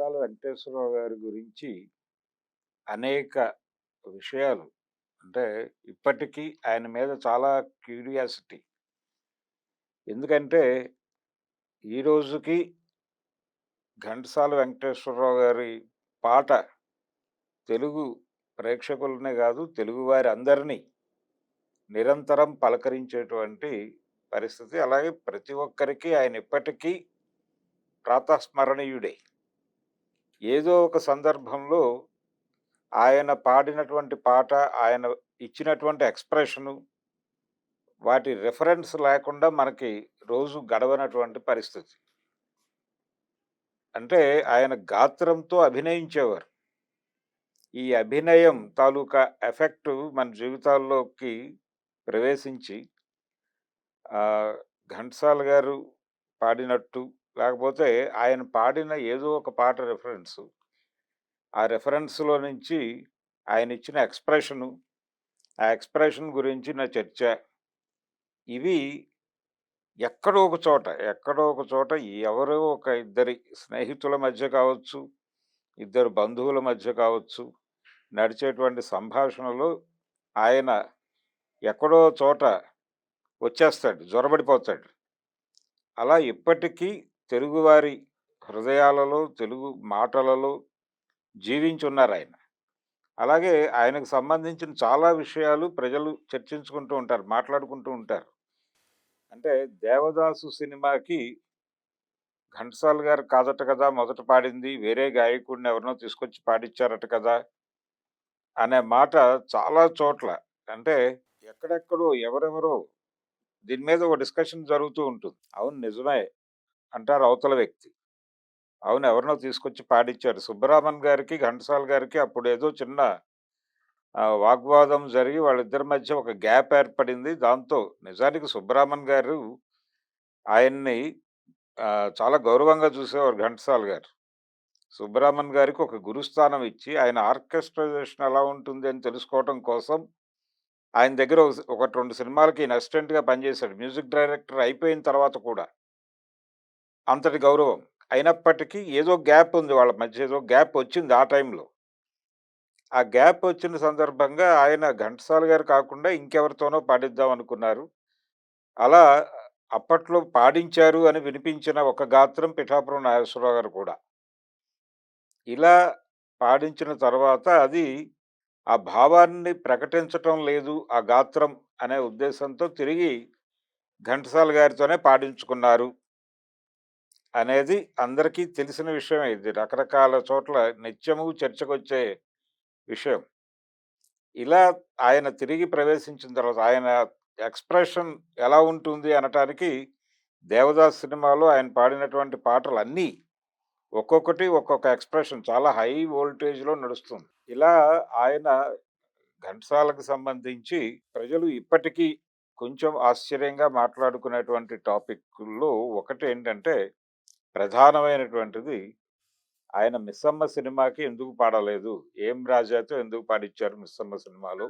ఘంటసాల వెంకటేశ్వరరావు గారి గురించి అనేక విషయాలు అంటే ఇప్పటికీ ఆయన మీద చాలా క్యూరియాసిటీ. ఎందుకంటే ఈ రోజుకి ఘంటసాల వెంకటేశ్వరరావు గారి పాట తెలుగు ప్రేక్షకులనే కాదు తెలుగువారి అందరినీ నిరంతరం పలకరించేటువంటి పరిస్థితి. అలాగే ప్రతి ఒక్కరికి ఆయన ఇప్పటికీ ప్రాతస్మరణీయుడే. ఏదో ఒక సందర్భంలో ఆయన పాడినటువంటి పాట, ఆయన ఇచ్చినటువంటి ఎక్స్‌ప్రెషను, వాటి రిఫరెన్స్ లేకుండా మనకి రోజు గడవనటువంటి పరిస్థితి. అంటే ఆయన గాత్రంతో అభినయించేవారు. ఈ అభినయం తాలూకా ఎఫెక్టు మన జీవితాల్లోకి ప్రవేశించి ఆహ్, ఘంటసాల గారు పాడినట్టు, లేకపోతే ఆయన పాడిన ఏదో ఒక పాట రిఫరెన్సు, ఆ రిఫరెన్స్‌లో నుంచి ఆయనిచ్చిన ఎక్స్‌ప్రెషను, ఆ ఎక్స్‌ప్రెషన్ గురించిన చర్చ, ఇవి ఎక్కడో ఒక చోట ఎవరో ఒక ఇద్దరి స్నేహితుల మధ్య కావచ్చు, ఇద్దరు బంధువుల మధ్య కావచ్చు, నడిచేటువంటి సంభాషణలో ఆయన ఎక్కడో చోట వచ్చేస్తాడు. జొరబడిపోతాడు. అలా ఇప్పటికీ తెలుగువారి హృదయాలలో, తెలుగు మాటలలో జీవించున్నారాయన. అలాగే ఆయనకు సంబంధించిన చాలా విషయాలు ప్రజలు చర్చించుకుంటూ ఉంటారు. మాట్లాడుకుంటూ ఉంటారు. అంటే 'దేవదాసు' సినిమాకి ఘంటసాల గారు కాదట కదా మొదట పాడింది. వేరే గాయకుడిని ఎవరినో తీసుకొచ్చి పాడిచ్చారట కదా! అనే మాట చాలా చోట్ల అంటే ఎక్కడెక్కడో ఎవరెవరో దీని మీద ఒక డిస్కషన్ జరుగుతూ ఉంటుంది. అవును నిజమే అంటారు అవతల వ్యక్తి. అవును ఎవరినో తీసుకొచ్చి పాడిచ్చారు. సుబ్బరామన్ గారికి, ఘంటసాల గారికి అప్పుడేదో చిన్న వాగ్వాదం జరిగి వాళ్ళిద్దరి మధ్య ఒక గ్యాప్ ఏర్పడింది. దాంతో నిజానికి సుబ్బరామన్ గారు ఆయన్ని చాలా గౌరవంగా చూసేవారు ఘంటసాల గారు. సుబ్బరామన్ గారికి ఒక గురుస్థానం ఇచ్చి, ఆయన ఆర్కెస్ట్రైజేషన్ ఎలా ఉంటుంది అని తెలుసుకోవటం కోసం, ఆయన దగ్గర ఒకటి 2 సినిమాలకి ఈయన అసిస్టెంట్‌గా పనిచేశాడు. మ్యూజిక్ డైరెక్టర్ అయిపోయిన తర్వాత కూడా. అంతటి గౌరవం. అయినప్పటికీ ఏదో గ్యాప్ ఉంది వాళ్ళ మధ్య ఏదో గ్యాప్ వచ్చింది ఆ టైంలో. ఆ గ్యాప్ వచ్చిన సందర్భంగా ఆయన ఘంటసాల గారు కాకుండా ఇంకెవరితోనో పాడిద్దాం అనుకున్నారు. అలా అప్పట్లో పాడించారు అని వినిపించిన ఒక గాత్రం పిఠాపురం నాగేశ్వరరావు గారు కూడా. ఇలా పాడించిన తర్వాత అది ఆ భావాన్ని ప్రకటించటం లేదు ఆ గాత్రం అనే ఉద్దేశంతో తిరిగి ఘంటసాల గారితోనే పాడించుకున్నారు అనేది అందరికీ తెలిసిన విషయమే. ఇది రకరకాల చోట్ల నిత్యము చర్చకొచ్చే విషయం. ఇలా ఆయన తిరిగి ప్రవేశించిన తర్వాత ఆయన ఎక్స్‌ప్రెషన్ ఎలా ఉంటుంది అనటానికి 'దేవదాస్' సినిమాలో ఆయన పాడినటువంటి పాటలన్నీ ఒక్కొక్కటి ఒక్కొక్క ఎక్స్‌ప్రెషన్ చాలా హై వోల్టేజ్‌లో నడుస్తుంది. ఇలా ఆయన ఘంటసాలకు సంబంధించి ప్రజలు ఇప్పటికీ కొంచెం ఆశ్చర్యంగా మాట్లాడుకునేటువంటి టాపిక్కుల్లో ఒకటేంటంటే ప్రధానమైనటువంటిది ఆయన 'మిస్సమ్మ' సినిమాకి ఎందుకు పాడలేదు? 'ఏం రాజా'తో ఎందుకు పాడిచ్చారు 'మిస్సమ్మ' సినిమాలో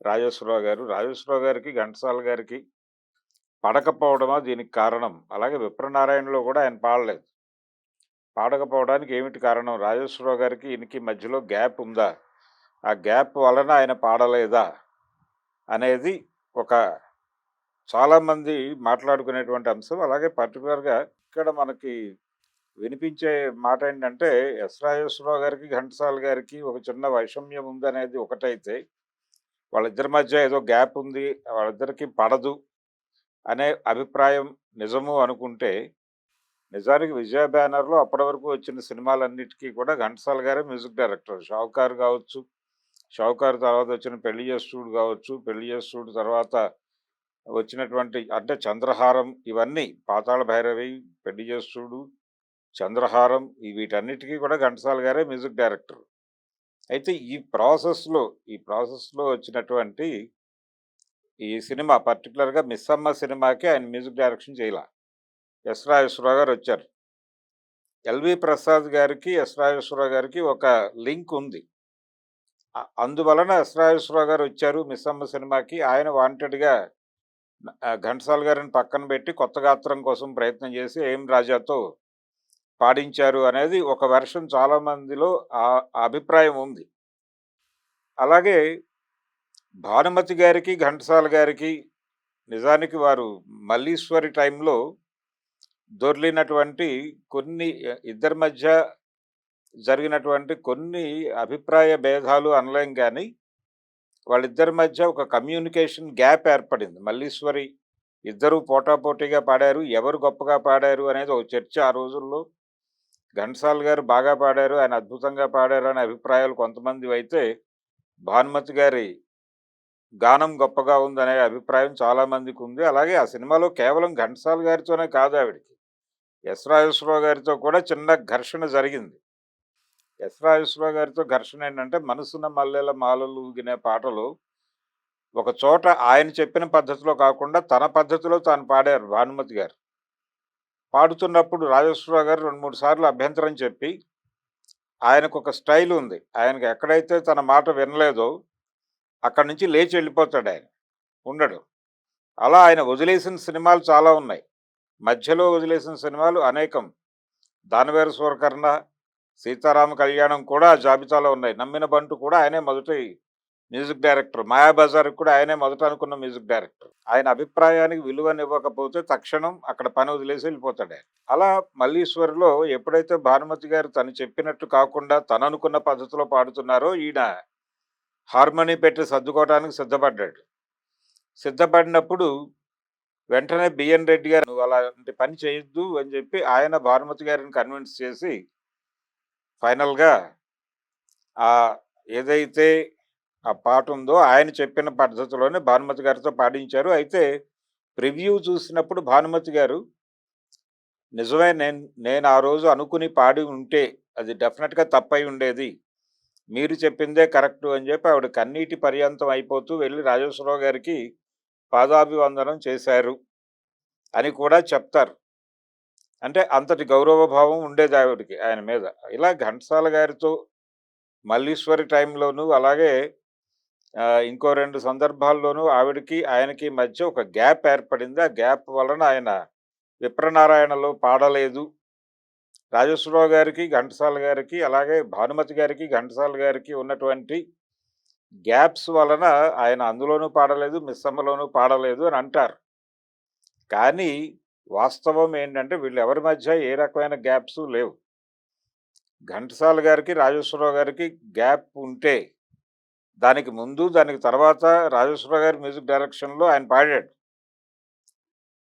రాజేశ్వరరావు గారు. రాజేశ్వరరావు గారికి, ఘంటసాల గారికి పడకపోవడమా దీనికి కారణం? అలాగే 'విప్రనారాయణ'లో కూడా ఆయన పాడలేదు. పాడకపోవడానికి ఏమిటి కారణం? రాజేశ్వరరావు గారికి, ఈయనకి మధ్యలో గ్యాప్ ఉందా? ఆ గ్యాప్ వలన ఆయన పాడలేదా? అనేది ఒక చాలామంది మాట్లాడుకునేటువంటి అంశం. అలాగే పర్టిక్యులర్‌గా ఇక్కడ మనకి వినిపించే మాటేంటంటే, ఎస్. రాజేశ్వరరావు గారికి, ఘంటసాల గారికి ఒక చిన్న వైషమ్యం ఉందనేది ఒకటైతే, వాళ్ళిద్దరి మధ్య ఏదో గ్యాప్ ఉంది, వాళ్ళిద్దరికీ పడదు అనే అభిప్రాయం నిజము అనుకుంటే, నిజానికి విజయ బ్యానర్‌లో అప్పటి వరకు వచ్చిన సినిమాలన్నిటికి కూడా ఘంటసాల గారే మ్యూజిక్ డైరెక్టర్. 'షావుకారు' కావచ్చు, 'షావుకారు' తర్వాత వచ్చిన 'పెళ్లి చేసి చూడు' కావచ్చు, 'పెళ్లి చేసి చూడు' తర్వాత వచ్చినటువంటి అంటే 'చంద్రహారం' ఇవన్నీ 'పాతాళ భైరవి', 'పెళ్లి చేసి చూడు', 'చంద్రహారం' వీటన్నిటికి కూడా ఘంటసాల గారే మ్యూజిక్ డైరెక్టర్. అయితే ఈ ప్రాసెస్‌లో వచ్చినటువంటి ఈ సినిమా పర్టిక్యులర్‌గా 'మిస్సమ్మ' సినిమాకి ఆయన మ్యూజిక్ డైరెక్షన్ చేయలా. ఎస్. రాజేశ్వరరావు గారొచ్చారు. ఎల్‌వి ప్రసాద్ గారికి, ఎస్. రాజేశ్వరరావు గారికి ఒక లింక్ ఉంది. అందువలన ఎస్. రాజేశ్వరరావు గారొచ్చారు 'మిస్సమ్మ' సినిమాకి. ఆయన వాంటెడ్‌గా ఘంటసాల గారిని పక్కన పెట్టి కొత్త గాత్రం కోసం ప్రయత్నం చేసి 'ఏం రాజా'తో పాడించారు అనేది ఒక వెర్షన్ చాలా మందిలో ఆ ఆ అభిప్రాయం ఉంది. అలాగే భానుమతి గారికి, ఘంటసాల గారికి నిజానికి వారు మల్లీశ్వరి టైంలో దొర్లినటువంటి కొన్ని ఇద్దరి మధ్య జరిగినటువంటి కొన్ని అభిప్రాయ భేదాలు అనలేం గానీ, వాళ్ళిద్దరి మధ్య ఒక కమ్యూనికేషన్ గ్యాప్ ఏర్పడింది. మల్లీశ్వరి ఇద్దరూ పోటాపోటీగా పాడారు. ఎవరు గొప్పగా పాడారు అనేది ఒక చర్చ ఆ రోజుల్లో. ఘంటసాల గారు బాగా పాడారు, ఆయన అద్భుతంగా పాడారు అనే అభిప్రాయాలు కొంతమందివైతే, భానుమతి గారి గానం గొప్పగా ఉందనే అభిప్రాయం చాలా మందికుంది. అలాగే ఆ సినిమాలో కేవలం ఘంటసాల గారితోనే కాదు ఆవిడకి. ఎస్. రాజేశ్వరరావు గారితో కూడా చిన్న ఘర్షణ జరిగింది. ఎస్. రాజేశ్వరరావు గారితో ఘర్షణ ఏంటంటే, 'మనసున మల్లెల మాలలూగినే' పాటలు ఒక చోట ఆయన చెప్పిన పద్ధతిలో కాకుండా తన పద్ధతిలో తాను పాడారు భానుమతి గారు. పాడుతున్నప్పుడు రాజేశ్వరరావు గారు 2, 3 సార్లు అభ్యంతరం చెప్పి, ఆయనకొక స్టైల్ ఉంది. ఆయనకి ఎక్కడైతే తన మాట వినలేదో అక్కడి నుంచి లేచి వెళ్ళిపోతాడాయన. ఉండడు. అలా ఆయన వదిలేసిన సినిమాలు చాలా ఉన్నాయి. మధ్యలో వదిలేసిన సినిమాలు అనేకం. 'దానవేరు సూరకర్ణ', 'సీతారామ కళ్యాణం' కూడా ఆ జాబితాలో ఉన్నాయి. 'నమ్మిన బంటు' కూడా ఆయనే మొదటి మ్యూజిక్ డైరెక్టర్. 'మాయాబజార్'కి కూడా ఆయనే మొదట అనుకున్న మ్యూజిక్ డైరెక్టర్. ఆయన అభిప్రాయానికి విలువనివ్వకపోతే తక్షణం అక్కడ పని వదిలేసి వెళ్ళిపోతాడాయన. అలా 'మల్లీశ్వరి'లో ఎప్పుడైతే భానుమతి గారు తను చెప్పినట్టు కాకుండా తను అనుకున్న పద్ధతిలో పాడుతున్నారో, ఈయన హార్మోనీ పెట్టి సర్దుకోవడానికి సిద్ధపడ్డాడు. సిద్ధపడినప్పుడు వెంటనే బిఎన్ రెడ్డి గారు "నువ్వు అలాంటి పని చేయొద్దు" అని చెప్పి ఆయన భానుమతి గారిని కన్విన్స్ చేసి ఫైనల్‌గా ఏదైతే ఆ పాటుందో ఆయన చెప్పిన పద్ధతిలోనే భానుమతి గారితో పాడించారు. అయితే ప్రివ్యూ చూసినప్పుడు భానుమతి గారు నిజమే, నేను ఆ రోజు అనుకుని పాడి ఉంటే అది డెఫినెట్‌గా తప్పై ఉండేది. మీరు చెప్పిందే కరెక్టు అని చెప్పి ఆవిడ కన్నీటి పర్యంతం అయిపోతూ వెళ్లి రాజేశ్వరరావు గారికి పాదాభివందనం చేశారు అని కూడా చెప్తారు. అంటే అంతటి గౌరవ భావం ఉండేది ఆవిడకి ఆయన మీద. ఇలా ఘంటసాల గారితో మల్లీశ్వరి టైంలోనూ అలాగే ఇంకో 2 సందర్భాల్లోనూ ఆవిడకి, ఆయనకి మధ్య ఒక గ్యాప్ ఏర్పడింది. ఆ గ్యాప్ వలన ఆయన 'విప్రనారాయణలో' పాడలేదు. రాజేశ్వరరావు గారికి, ఘంటసాల గారికి, అలాగే భానుమతి గారికి, ఘంటసాల గారికి ఉన్నటువంటి గ్యాప్స్ వలన ఆయన అందులోనూ పాడలేదు, మిస్సమ్మలోనూ పాడలేదు అని అంటారు. కానీ వాస్తవం ఏంటంటే వీళ్ళెవరి మధ్య ఏ రకమైన గ్యాప్సు లేవు. ఘంటసాల గారికి, రాజేశ్వరరావు గారికి గ్యాప్ ఉంటే దానికి ముందు, దానికి తర్వాత రాజేశ్వరరావు గారి మ్యూజిక్ డైరెక్షన్‌లో ఆయన పాడాడు.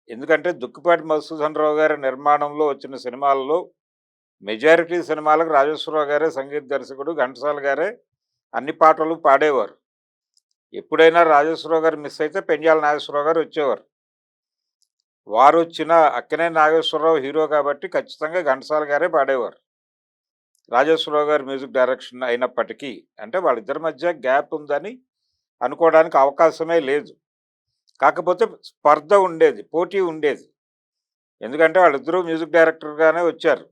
ఎందుకంటే 'దుక్కిపాటి మధుసూదనరావు' గారి నిర్మాణంలో వచ్చిన సినిమాల్లో మెజారిటీ సినిమాలకు రాజేశ్వరరావు గారే సంగీత దర్శకుడు, ఘంటసాల గారే అన్ని పాటలు పాడేవారు. ఎప్పుడైనా రాజేశ్వరరావు గారు మిస్ అయితే పెండ్యాల నాగేశ్వరరావు గారు వచ్చేవారు. వారొచ్చినా అక్కినేని నాగేశ్వరరావు హీరో కాబట్టి ఖచ్చితంగా ఘంటసాల గారే పాడేవారు. రాజేశ్వరరావు గారి మ్యూజిక్ డైరెక్షన్ అయినప్పటికీ. అంటే వాళ్ళిద్దరి మధ్య గ్యాప్ ఉందని అనుకోవడానికి అవకాశమే లేదు. కాకపోతే స్పర్ధ ఉండేది, పోటీ ఉండేది. ఎందుకంటే వాళ్ళిద్దరూ మ్యూజిక్ డైరెక్టర్‌గానే వచ్చారు.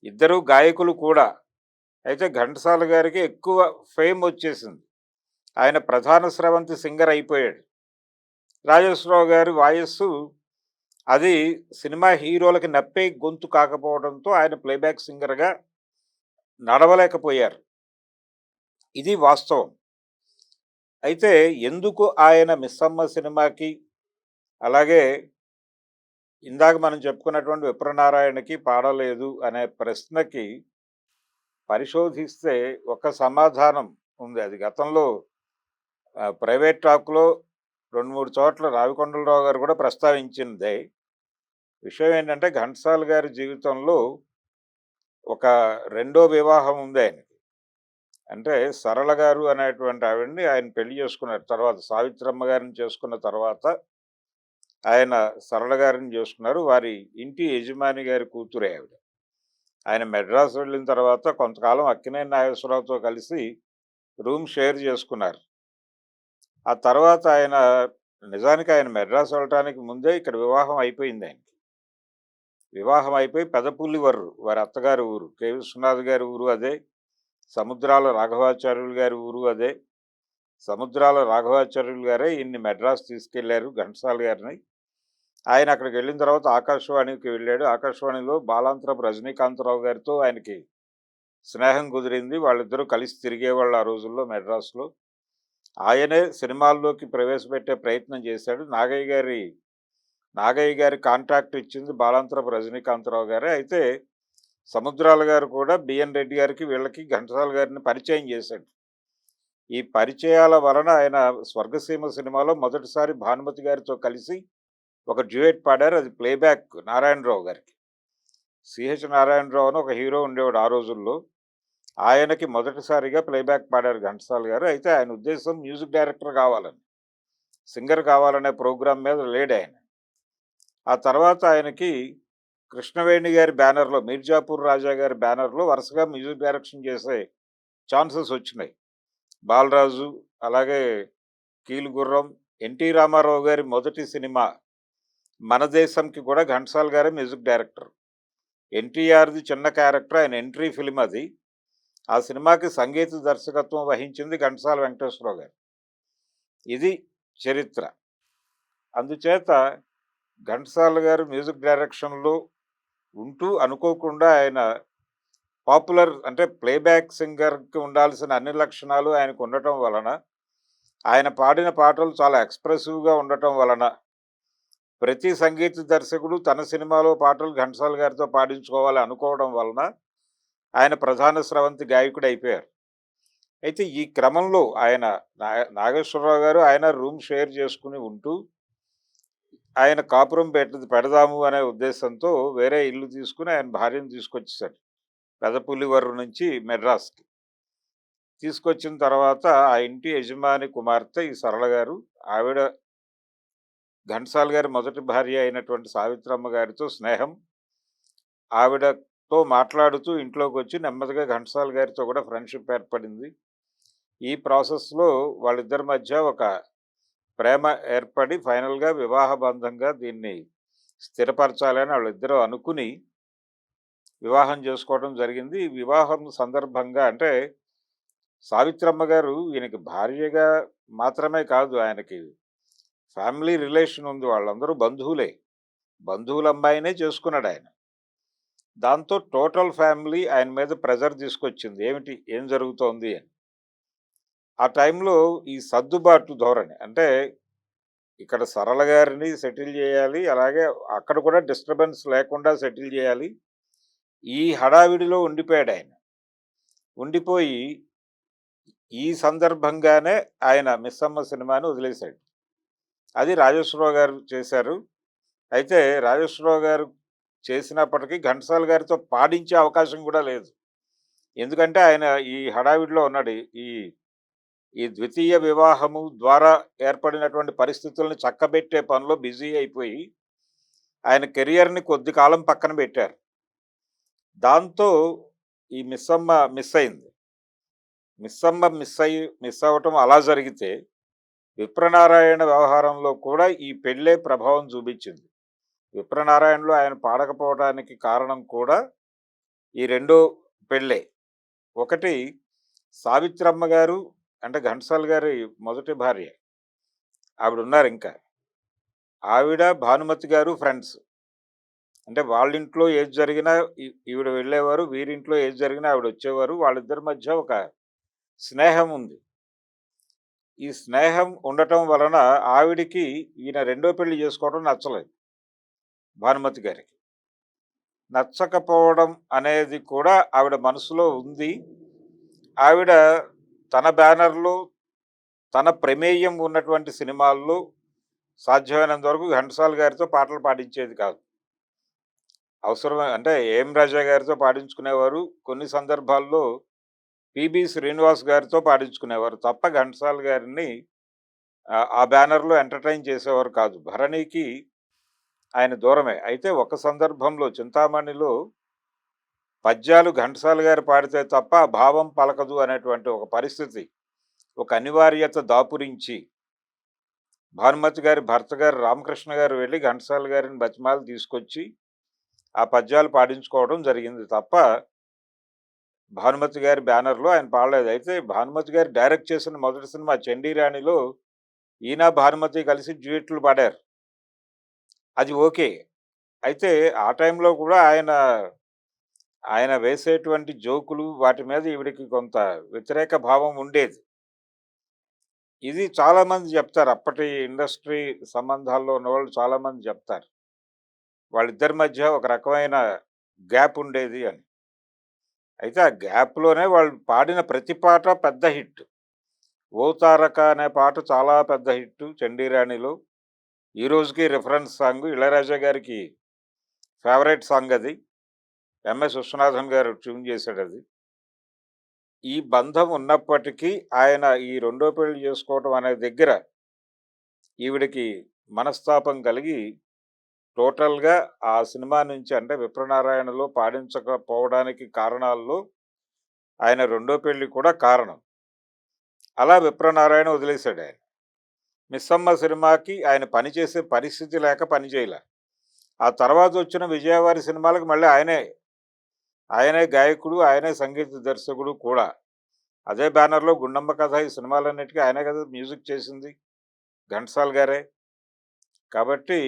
ఇద్దరూ గాయకులు కూడా. అయితే ఘంటసాల గారికి ఎక్కువ ఫేమ్ వచ్చేసింది. ఆయన ప్రధాన స్రవంతి సింగర్ అయిపోయాడు. రాజేశ్వరరావు గారి వాయస్సు అది సినిమా హీరోలకి నప్పే గొంతు కాకపోవడంతో ఆయన ప్లేబ్యాక్ సింగర్‌గా నడవలేకపోయారు. ఇది వాస్తవం. అయితే ఎందుకు ఆయన 'మిస్సమ్మ' సినిమాకి, అలాగే ఇందాక మనం చెప్పుకున్నటువంటి 'విప్రనారాయణ'కి పాడలేదు అనే ప్రశ్నకి పరిశోధిస్తే ఒక సమాధానం ఉంది. అది గతంలో ప్రైవేట్ టాక్‌లో 2, 3 చోట్ల రావికొండలరావు గారు కూడా ప్రస్తావించిందే. విషయం ఏంటంటే ఘంటసాల గారి జీవితంలో ఒక రెండో వివాహం ఉంది ఆయనకి. అంటే సరళ గారు అనేటువంటి ఆవిడని ఆయన పెళ్లి చేసుకున్నారు. తర్వాత సావిత్రమ్మ గారిని చేసుకున్న తర్వాత ఆయన సరళ గారిని చేసుకున్నారు. వారి ఇంటి యజమాని గారి కూతురే ఆవిడ. ఆయన మెడ్రాస్ వెళ్ళిన తర్వాత కొంతకాలం అక్కినేని నాగేశ్వరరావుతో కలిసి రూమ్ షేర్ చేసుకున్నారు. ఆ తర్వాత నిజానికి ఆయన మెడ్రాస్ వెళ్ళటానికి ముందే ఇక్కడ వివాహం అయిపోయింది ఆయనకి. వివాహం అయిపోయి పెదపులివర్రు వారి అత్తగారి ఊరు. కె. విశ్వనాథ్ గారి ఊరు అదే. సముద్రాల రాఘవాచార్యులు గారి ఊరు అదే. సముద్రాల రాఘవాచార్యులు గారే ఈయన్ని మెడ్రాస్ తీసుకెళ్లారు ఘంటసాల గారిని. ఆయన అక్కడికెళ్ళిన తర్వాత ఆకాశవాణికి వెళ్ళాడు. ఆకాశవాణిలో బాలాంతరపు రజనీకాంతరావు గారితో ఆయనకి స్నేహం కుదిరింది. వాళ్ళిద్దరూ కలిసి తిరిగేవాళ్ళు ఆ రోజుల్లో మెడ్రాస్‌లో. ఆయనే సినిమాల్లోకి ప్రవేశపెట్టే ప్రయత్నం చేశాడు. నాగయ్య గారి కాంట్రాక్ట్ ఇచ్చింది బాలాంతరపు రజనీకాంతరావు గారే. అయితే సముద్రాల గారు కూడా బిఎన్ రెడ్డి గారికి వీళ్ళకి ఘంటసాల గారిని పరిచయం చేశాడు. ఈ పరిచయాల వలన ఆయన 'స్వర్గసీమ' సినిమాలో మొదటిసారి భానుమతి గారితో కలిసి ఒక డ్యూయెట్ పాడారు. అది ప్లేబ్యాక్ నారాయణరావు గారికి. సిహెచ్ నారాయణరావు అని ఒక హీరో ఉండేవాడు ఆ రోజుల్లో. ఆయనకి మొదటిసారిగా ప్లేబ్యాక్ పాడారు ఘంటసాల గారు. అయితే ఆయన ఉద్దేశం మ్యూజిక్ డైరెక్టర్ కావాలని. సింగర్ కావాలనే ప్రోగ్రామ్ మీద లేడాయన. ఆ తర్వాత ఆయనకి కృష్ణవేణి గారి బ్యానర్‌లో 'మీర్జాపూర్ రాజా' గారి బ్యానర్‌లో వరుసగా మ్యూజిక్ డైరెక్షన్ చేసే ఛాన్సెస్ వచ్చినాయి. బాలరాజు, అలాగే కీలుగుర్రం, ఎన్టీ రామారావు గారి మొదటి సినిమా 'మన దేశం'కి కూడా ఘంటసాల గారే మ్యూజిక్ డైరెక్టర్. ఎన్టీఆర్‌ది చిన్న క్యారెక్టర్, ఆయన ఎంట్రీ ఫిల్మ్ అది. ఆ సినిమాకి సంగీత దర్శకత్వం వహించింది ఘంటసాల వెంకటేశ్వరరావు గారు. ఇది చరిత్ర. అందుచేత ఘంటసాల గారు మ్యూజిక్ డైరెక్షన్‌లో ఉంటూ అనుకోకుండా ఆయన పాపులర్ అంటే ప్లేబ్యాక్ సింగర్‌కి ఉండాల్సిన అన్ని లక్షణాలు ఆయనకు ఉండటం వలన, ఆయన పాడిన పాటలు చాలా ఎక్స్‌ప్రెసివ్‌గా ఉండటం వలన, ప్రతి సంగీత దర్శకుడు తన సినిమాలో పాటలు ఘంటసాల గారితో పాడించుకోవాలి అనుకోవడం వలన, ఆయన ప్రధాన స్రవంతి గాయకుడైపోయారు. అయితే ఈ క్రమంలో ఆయన నాగేశ్వరరావు గారు, ఆయన రూమ్ షేర్ చేసుకుని ఉంటూ, ఆయన కాపురం పెడదాము అనే ఉద్దేశంతో వేరే ఇల్లు తీసుకొని ఆయన భార్యను తీసుకొచ్చేసాడు. పెదపులివరు నుంచి మెడ్రాస్‌కి. తీసుకొచ్చిన తర్వాత ఆ ఇంటి యజమాని కుమార్తె ఈ సరళ గారు. ఆవిడ ఘంటసాల గారి మొదటి భార్య అయినటువంటి సావిత్రమ్మ గారితో స్నేహం. ఆవిడతో మాట్లాడుతూ ఇంట్లోకొచ్చి నెమ్మదిగా ఘంటసాల గారితో కూడా ఫ్రెండ్‌షిప్ ఏర్పడింది. ఈ ప్రాసెస్‌లో వాళ్ళిద్దరి మధ్య ఒక ప్రేమ ఏర్పడి ఫైనల్‌గా వివాహ బంధంగా దీన్ని స్థిరపరచాలని వాళ్ళిద్దరూ అనుకుని వివాహం చేసుకోవడం జరిగింది. ఈ వివాహం సందర్భంగా అంటే సావిత్రమ్మ గారు ఈయనకి భార్యగా మాత్రమే కాదు, ఆయనకి ఫ్యామిలీ రిలేషన్ ఉంది. వాళ్ళందరూ బంధువులే. బంధువుల అమ్మాయినే చేసుకున్నాడాయన. దాంతో టోటల్ ఫ్యామిలీ ఆయన మీద ప్రెజర్ తీసుకొచ్చింది. ఏం జరుగుతోంది అని. ఆ టైంలో ఈ సర్దుబాటు ధోరణి అంటే ఇక్కడ సరళ గారిని సెటిల్ చేయాలి. అలాగే అక్కడ కూడా డిస్టర్బెన్స్ లేకుండా సెటిల్ చేయాలి. ఈ హడావిడిలో ఉండిపోయాడాయన. ఉండిపోయి ఈ సందర్భంగానే ఆయన 'మిస్సమ్మ' సినిమాని వదిలేశాడు. అది రాజేశ్వరరావు గారు చేశారు. అయితే రాజేశ్వరరావు గారు చేసినప్పటికీ ఘంటసాల గారితో పాడించే అవకాశం కూడా లేదు. ఎందుకంటే ఆయన ఈ హడావిడిలో ఉన్నాడు. ఈ ఈ ద్వితీయ వివాహము ద్వారా ఏర్పడినటువంటి పరిస్థితులను చక్కబెట్టే పనిలో బిజీ అయిపోయి ఆయన కెరియర్‌ని కొద్ది కాలం పక్కన పెట్టారు. దాంతో ఈ 'మిస్సమ్మ' మిస్ అయింది. 'మిస్సమ్మ' మిస్ అవ్వటం అలా జరిగితే, విప్రనారాయణ వ్యవహారంలో కూడా ఈ పెళ్ళే ప్రభావం చూపించింది. విప్రనారాయణలో ఆయన పాడకపోవడానికి కారణం కూడా ఈ రెండో పెళ్ళే. ఒకటి సావిత్రమ్మ గారు అంటే ఘంటసాల గారి మొదటి భార్య. ఆవిడున్నారింకా. ఆవిడ, భానుమతి గారు ఫ్రెండ్స్. అంటే వాళ్ళింట్లో ఏది జరిగినా ఈవిడ వెళ్ళేవారు. వీరింట్లో ఏది జరిగినా ఆవిడొచ్చేవారు. వాళ్ళిద్దరి మధ్య ఒక స్నేహం ఉంది. ఈ స్నేహం ఉండటం వలన ఆవిడకి ఈయన రెండో పెళ్లి చేసుకోవడం నచ్చలేదు భానుమతి గారికి. నచ్చకపోవడం అనేది కూడా ఆవిడ మనసులో ఉంది. ఆవిడ తన బ్యానర్‌లో, తన ప్రమేయం ఉన్నటువంటి సినిమాల్లో సాధ్యమైనంత వరకు ఘంటసాల గారితో పాటలు పాడించేది కాదు. అంటే ఏఎం రాజా గారితో పాడించుకునేవారు. కొన్ని సందర్భాల్లో పిబి శ్రీనివాస్ గారితో పాడించుకునేవారు తప్ప ఘంటసాల గారిని ఆ బ్యానర్‌లో ఎంటర్‌టైన్ చేసేవారు కాదు. భరణికి ఆయన దూరమే. అయితే ఒక సందర్భంలో 'చింతామణిలో' పద్యాలు ఘంటసాల గారు పాడితే తప్ప ఆ భావం పలకదు అనేటువంటి ఒక పరిస్థితి, ఒక అనివార్యత దాపురించి భానుమతి గారి భర్త గారు రామకృష్ణ గారు వెళ్ళి ఘంటసాల గారిని బతిమాలి తీసుకొచ్చి ఆ పద్యాలు పాడించుకోవడం జరిగింది తప్ప భానుమతి గారి బ్యానర్‌లో ఆయన పాడలేదు. అయితే భానుమతి గారు డైరెక్ట్ చేసిన మొదటి సినిమా 'చండీరాణిలో' ఈయన, భానుమతి కలిసి డ్యూయెట్లు పాడారు. అది ఓకే. అయితే ఆ టైంలో కూడా ఆయన వేసేటువంటి జోకులు వాటి మీద ఈవిడకి కొంత వ్యతిరేక భావం ఉండేది. ఇది చాలామంది జెప్తారు. అప్పటి ఇండస్ట్రీ సంబంధాల్లో ఉన్నవాళ్ళు చాలామంది జెప్తారు. వాళ్ళిద్దరి మధ్య ఒక రకమైన గ్యాప్ ఉండేది అని. అయితే ఆ గ్యాప్‌లోనే వాళ్ళు పాడిన ప్రతి పాట పెద్ద హిట్. 'ఓ తారక' అనే పాట చాలా పెద్ద హిట్ 'చండీరాణిలో'. ఈ రోజుకి రిఫరెన్స్ సాంగ్. ఇళయరాజా గారికి ఫేవరైట్ సాంగ్ అది. MS Viswanathan garu tune చేశాడది. ఈ బంధం ఉన్నప్పటికీ ఆయన ఈ రెండో పెళ్లి చేసుకోవటం అనే దగ్గర ఈవిడకి మనస్తాపం కలిగి టోటల్‌గా ఆ సినిమా నుంచి అంటే 'విప్రనారాయణలో' పాడించకపోవడానికి కారణాల్లో ఆయన రెండో పెళ్లి కూడా కారణం. అలా 'విప్రనారాయణ' వదిలేసాడాయన. 'మిస్సమ్మ' సినిమాకి ఆయన పని చేసే పరిస్థితి లేక పని చేయలే. ఆ తర్వాతొచ్చిన విజయవారి సినిమాలకు మళ్ళీ ఆయనే గాయకుడు, ఆయనే సంగీత దర్శకుడు కూడా. అదే బ్యానర్‌లో 'గుండమ్మ కథ' ఈ సినిమాలన్నిటికి ఆయనే కదా మ్యూజిక్ చేసింది. ఘంటసాల గారే. కాబట్టి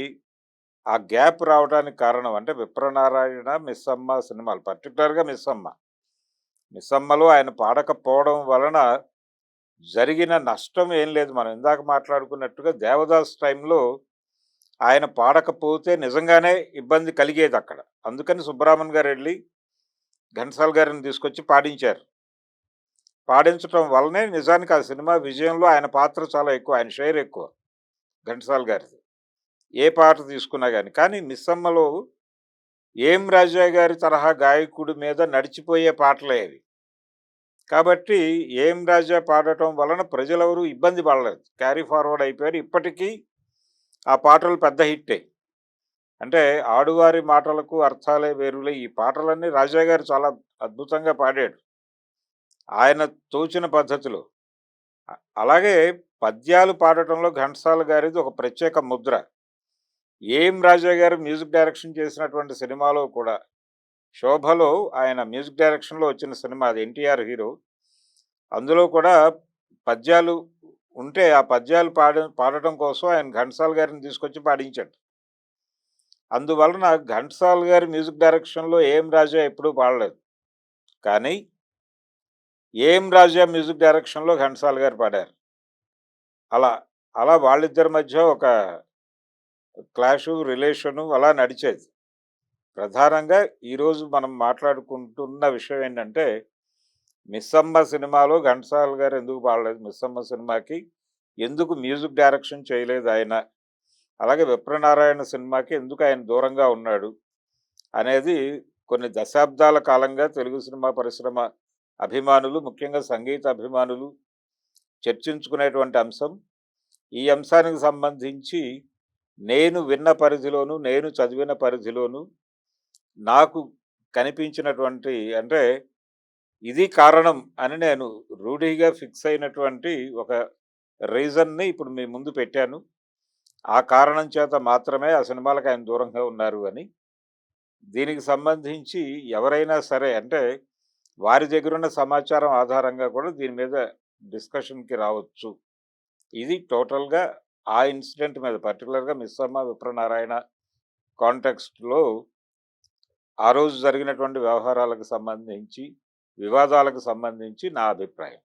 ఆ గ్యాప్ రావడానికి కారణం అంటే 'విప్రనారాయణ', 'మిస్సమ్మ' సినిమాలు పర్టిక్యులర్‌గా 'మిస్సమ్మ'. 'మిస్సమ్మ'లో ఆయన పాడకపోవడం వలన జరిగిన నష్టం ఏం లేదు. మనం ఇందాక మాట్లాడుకున్నట్టుగా 'దేవదాస్' టైంలో ఆయన పాడకపోతే నిజంగానే ఇబ్బంది కలిగేదక్కడ. అందుకని సుబ్బరామన్ గారెళ్లి ఘంటసాల గారిని తీసుకొచ్చి పాడించారు. పాడించటం వల్లనే నిజానికి ఆ సినిమా విజయంలో ఆయన పాత్ర చాలా ఎక్కువ. ఆయన షేర్ ఎక్కువ ఘంటసాల గారిది. ఏ పాట తీసుకున్నా గాని. కానీ 'మిస్సమ్మ'లో 'ఏం రాజా' గారి తరహా గాయకుడి మీద నడిచిపోయే పాటలే అవి. కాబట్టి 'ఏం రాజా' పాడటం వలన ప్రజలెవరు ఇబ్బంది పడలేదు. క్యారీ ఫార్వర్డ్ అయిపోయారు. ఇప్పటికీ ఆ పాటలు పెద్ద హిట్టే. అంటే 'ఆడువారి మాటలకు అర్థాలే వేరులే' ఈ పాటలన్నీ రాజా గారు చాలా అద్భుతంగా పాడాడు. ఆయన తోచిన పద్ధతిలో. అలాగే పద్యాలు పాడటంలో ఘంటసాల గారిది ఒక ప్రత్యేక ముద్ర. 'ఏం రాజా' గారు మ్యూజిక్ డైరెక్షన్ చేసినటువంటి సినిమాలో కూడా 'శోభలో' ఆయన మ్యూజిక్ డైరెక్షన్‌లో వచ్చిన సినిమా అది ఎన్టీఆర్ హీరో. అందులో కూడా పద్యాలు ఉంటే ఆ పద్యాలు పాడటం కోసం ఆయన ఘంటసాల గారిని తీసుకొచ్చి పాడించాడు. అందువలన ఘంటసాల గారి మ్యూజిక్ డైరెక్షన్‌లో 'ఏం రాజా' ఎప్పుడూ పాడలేదు. కానీ 'ఏం రాజా' మ్యూజిక్ డైరెక్షన్‌లో ఘంటసాల గారు పాడారు. అలా, అలా వాళ్ళిద్దరి మధ్య ఒక క్లాషు, రిలేషను అలా నడిచేది. ప్రధానంగా ఈరోజు మనం మాట్లాడుకుంటున్న విషయం ఏంటంటే, 'మిస్సమ్మ' సినిమాలో ఘంటసాల గారు ఎందుకు పాడలేదు? 'మిస్సమ్మ' సినిమాకి ఎందుకు మ్యూజిక్ డైరెక్షన్ చేయలేదు ఆయన? అలాగే 'విప్రనారాయణ' సినిమాకి ఎందుకు ఆయన దూరంగా ఉన్నాడు? అనేది కొన్ని దశాబ్దాల కాలంగా తెలుగు సినిమా పరిశ్రమ అభిమానులు, ముఖ్యంగా సంగీత అభిమానులు చర్చించుకునేటువంటి అంశం. ఈ అంశానికి సంబంధించి నేను విన్న పరిధిలోను, నేను చదివిన పరిధిలోను నాకు కనిపించినటువంటి అంటే ఇది కారణం అని నేను రూఢిగా ఫిక్స్ అయినటువంటి ఒక రీజన్‌ని ఇప్పుడు మీ ముందు పెట్టాను. ఆ కారణం చేత మాత్రమే ఆ సినిమాలకు ఆయన దూరంగా ఉన్నారు అని. దీనికి సంబంధించి ఎవరైనా సరే అంటే వారి దగ్గరున్న సమాచారం ఆధారంగా కూడా దీని మీద డిస్కషన్‌కి రావచ్చు. ఇది టోటల్‌గా ఆ ఇన్సిడెంట్ మీద పర్టిక్యులర్‌గా 'మిస్సమ్మ', 'విప్రనారాయణ' కాంటెక్స్ట్‌లో ఆ రోజు జరిగినటువంటి వ్యవహారాలకు సంబంధించి, వివాదాలకు సంబంధించి నా అభిప్రాయం.